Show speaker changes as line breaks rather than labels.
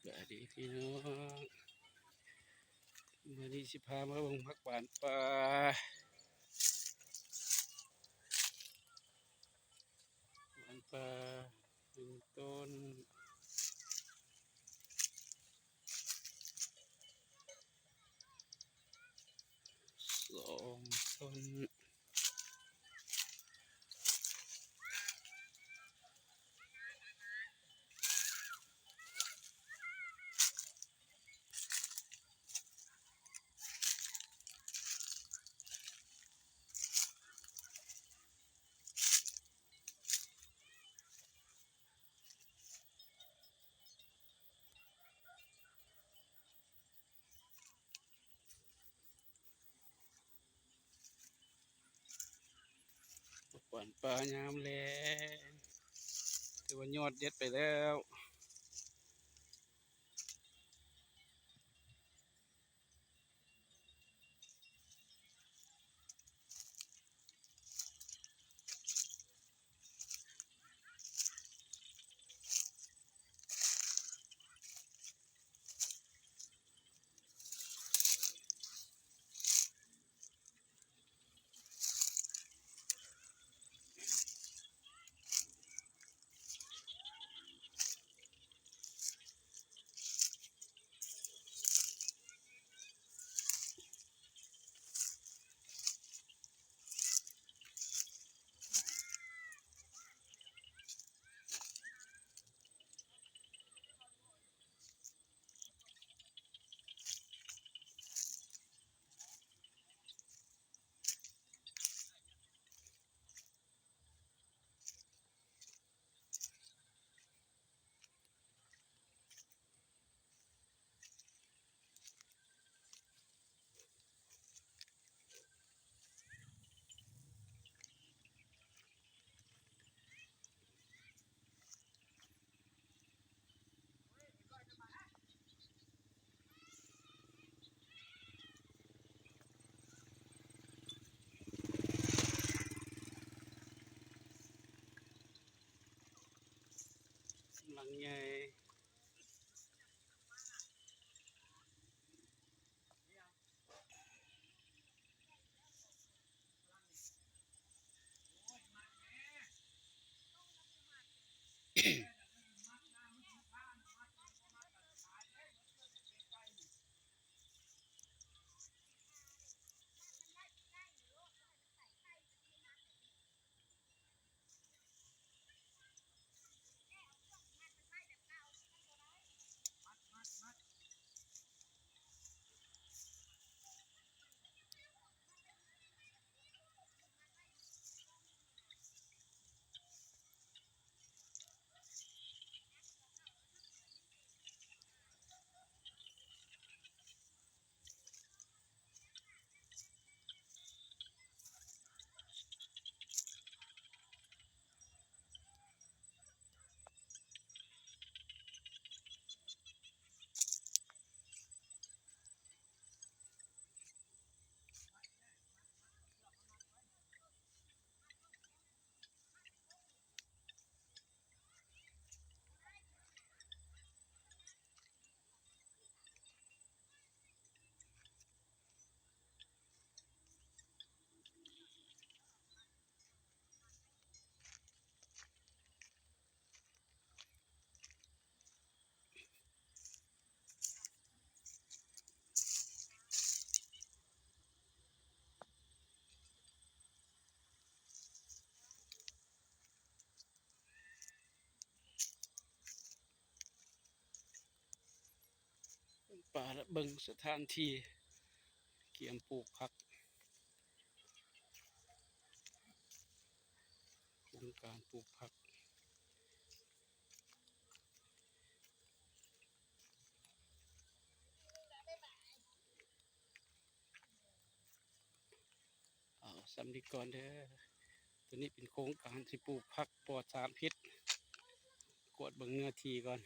วัสดีพี่น้องวันนี้สิพามาลงพักหวานปลาหวานปลาหนึ่งต้นสองต้นพักหวานปลายามแลงถือว่ายอดเด็ดไปแล้วหลังใหญ่ป่าและเบิ่งสถานที่เกี่ยมปลูกผักโครงการปลูกผักเอาสำลีก่อนเด้อตัวนี้เป็นโครงการที่ปลูกผักปลอดสารพิษกวดเบิ่งเนื้อที่ก่อน